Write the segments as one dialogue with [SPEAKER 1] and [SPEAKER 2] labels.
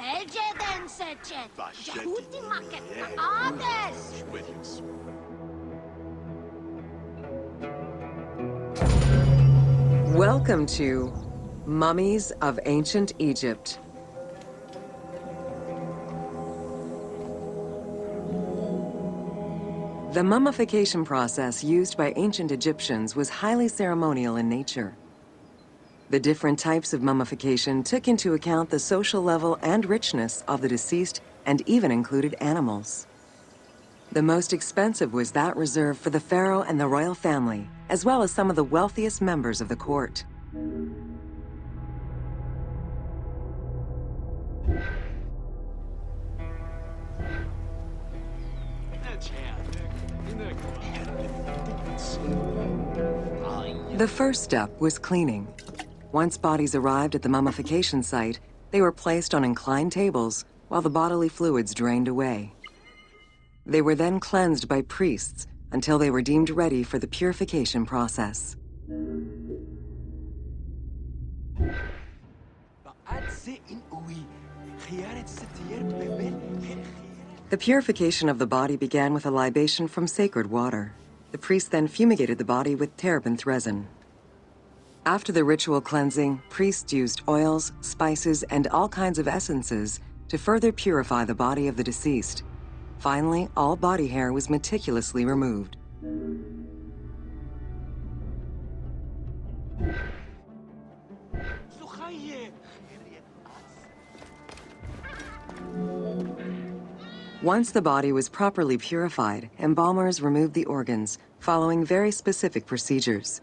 [SPEAKER 1] Eceden seçet. Yahudi maket ades.
[SPEAKER 2] Welcome to Mummies of Ancient Egypt. The mummification process used by ancient Egyptians was highly ceremonial in nature. The different types of mummification took into account the social level and richness of the deceased and even included animals. The most expensive was that reserved for the pharaoh and the royal family, as well as some of the wealthiest members of the court. The first step was cleaning. Once bodies arrived at the mummification site, they were placed on inclined tables while the bodily fluids drained away. They were then cleansed by priests until they were deemed ready for the purification process. The purification of the body began with a libation from sacred water. The priest then fumigated the body with terebinth resin. After the ritual cleansing, priests used oils, spices, and all kinds of essences to further purify the body of the deceased. Finally, all body hair was meticulously removed. Once the body was properly purified, embalmers removed the organs, following very specific procedures.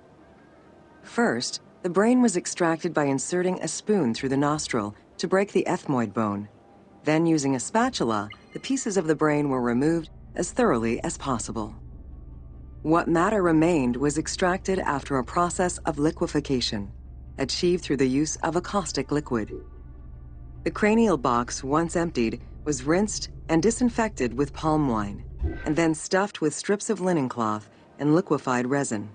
[SPEAKER 2] First, the brain was extracted by inserting a spoon through the nostril to break the ethmoid bone. Then, using a spatula, the pieces of the brain were removed as thoroughly as possible. What matter remained was extracted after a process of liquefaction, achieved through the use of a caustic liquid. The cranial box, once emptied, was rinsed and disinfected with palm wine, and then stuffed with strips of linen cloth and liquefied resin.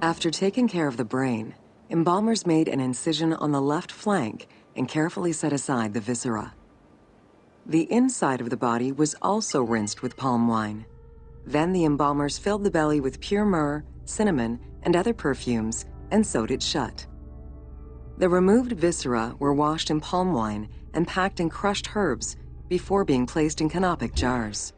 [SPEAKER 2] After taking care of the brain, embalmers made an incision on the left flank and carefully set aside the viscera. The inside of the body was also rinsed with palm wine. Then the embalmers filled the belly with pure myrrh, cinnamon, and other perfumes and sewed it shut. The removed viscera were washed in palm wine and packed in crushed herbs before being placed in canopic jars.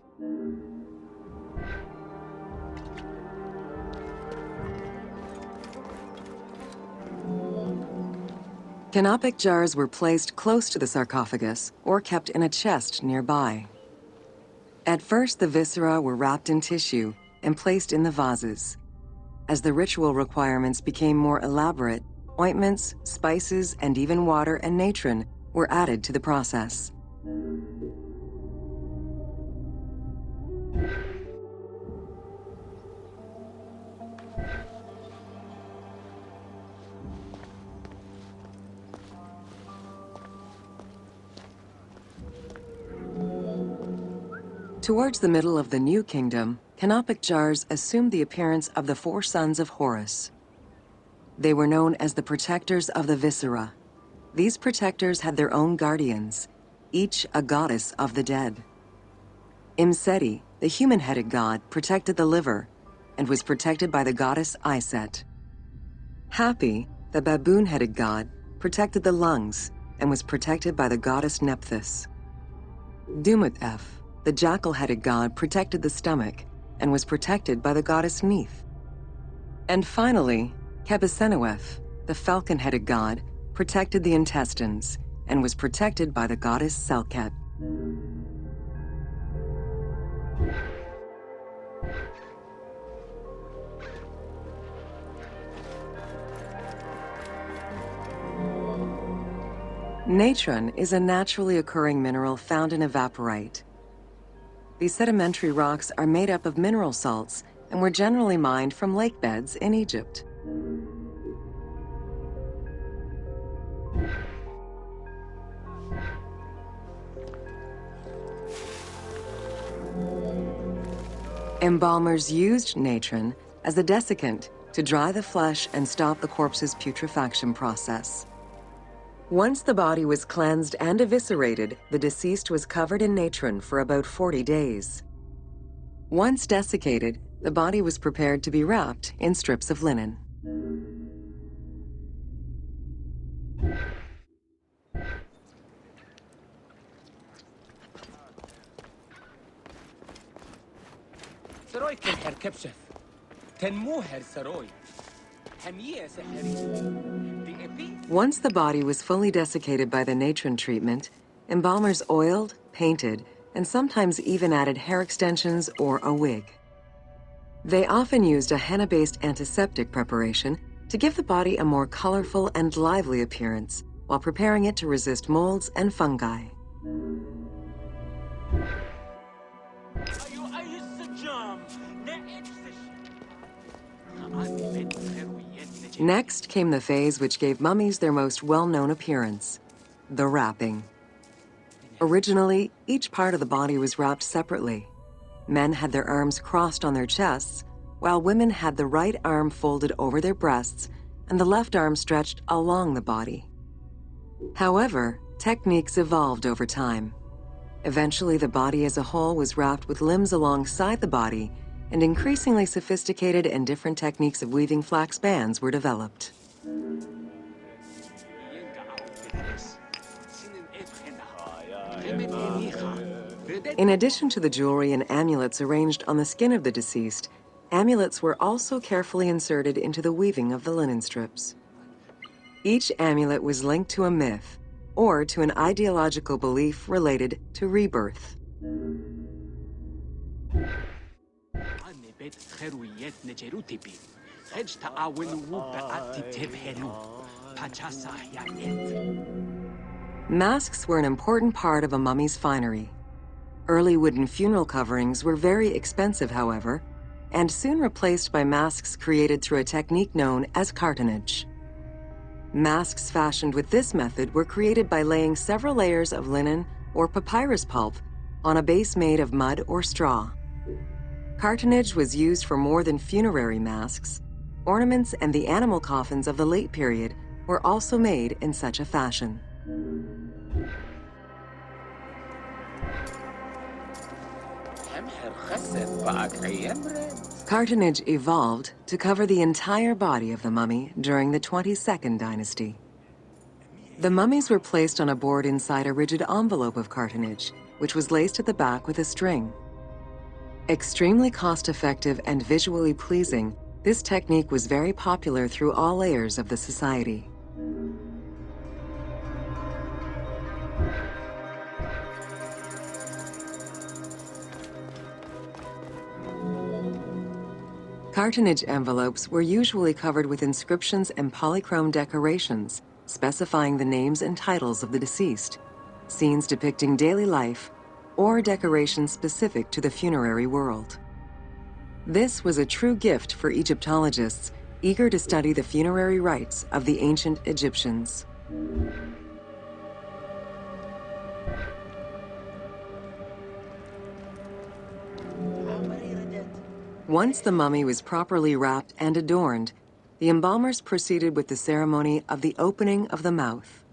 [SPEAKER 2] Canopic jars were placed close to the sarcophagus or kept in a chest nearby. At first, the viscera were wrapped in tissue and placed in the vases. As the ritual requirements became more elaborate, ointments, spices, and even water and natron were added to the process. Towards the middle of the New Kingdom, canopic jars assumed the appearance of the four sons of Horus. They were known as the protectors of the viscera. These protectors had their own guardians, each a goddess of the dead. Imseti, the human-headed god, protected the liver and was protected by the goddess Iset. Hapi, the baboon-headed god, protected the lungs and was protected by the goddess Nephthys. Dumut-Ef, the jackal-headed god, protected the stomach and was protected by the goddess Neith. And finally, Qebehsenuef, the falcon-headed god, protected the intestines and was protected by the goddess Selket. Natron is a naturally occurring mineral found in evaporite. These sedimentary rocks are made up of mineral salts and were generally mined from lake beds in Egypt. Embalmers used natron as a desiccant to dry the flesh and stop the corpse's putrefaction process. Once the body was cleansed and eviscerated, the deceased was covered in natron for about 40 days. Once desiccated, the body was prepared to be wrapped in strips of linen. Once the body was fully desiccated by the natron treatment, embalmers oiled, painted, and sometimes even added hair extensions or a wig. They often used a henna-based antiseptic preparation to give the body a more colorful and lively appearance while preparing it to resist molds and fungi. Next came the phase which gave mummies their most well-known appearance, the wrapping. Originally, each part of the body was wrapped separately. Men had their arms crossed on their chests, while women had the right arm folded over their breasts and the left arm stretched along the body. However, techniques evolved over time. Eventually, the body as a whole was wrapped with limbs alongside the body, and increasingly sophisticated and different techniques of weaving flax bands were developed. In addition to the jewelry and amulets arranged on the skin of the deceased, amulets were also carefully inserted into the weaving of the linen strips. Each amulet was linked to a myth or to an ideological belief related to rebirth. Masks were an important part of a mummy's finery. Early wooden funeral coverings were very expensive, however, and soon replaced by masks created through a technique known as cartonnage. Masks fashioned with this method were created by laying several layers of linen or papyrus pulp on a base made of mud or straw. Cartonnage was used for more than funerary masks. Ornaments and the animal coffins of the late period were also made in such a fashion. Cartonnage evolved to cover the entire body of the mummy during the 22nd dynasty. The mummies were placed on a board inside a rigid envelope of cartonnage, which was laced at the back with a string. Extremely cost-effective and visually pleasing, this technique was very popular through all layers of the society. Cartonnage envelopes were usually covered with inscriptions and polychrome decorations, specifying the names and titles of the deceased, scenes depicting daily life, or decorations specific to the funerary world. This was a true gift for Egyptologists eager to study the funerary rites of the ancient Egyptians. Once the mummy was properly wrapped and adorned, the embalmers proceeded with the ceremony of the opening of the mouth.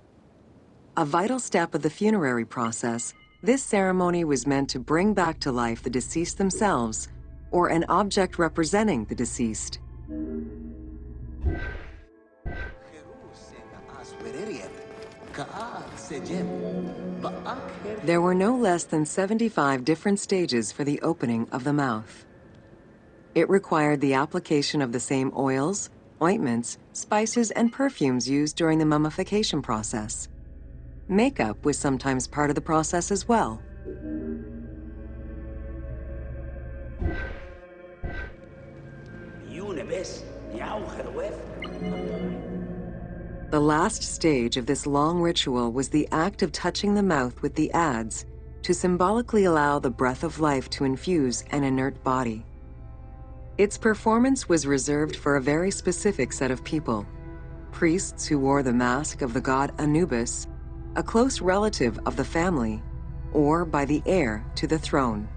[SPEAKER 2] A vital step of the funerary process, this ceremony was meant to bring back to life the deceased themselves or an object representing the deceased. There were no less than 75 different stages for the opening of the mouth. It required the application of the same oils, ointments, spices, and perfumes used during the mummification process. Makeup was sometimes part of the process as well. The last stage of this long ritual was the act of touching the mouth with the adze to symbolically allow the breath of life to infuse an inert body. Its performance was reserved for a very specific set of people: priests who wore the mask of the god Anubis, a close relative of the family, or by the heir to the throne.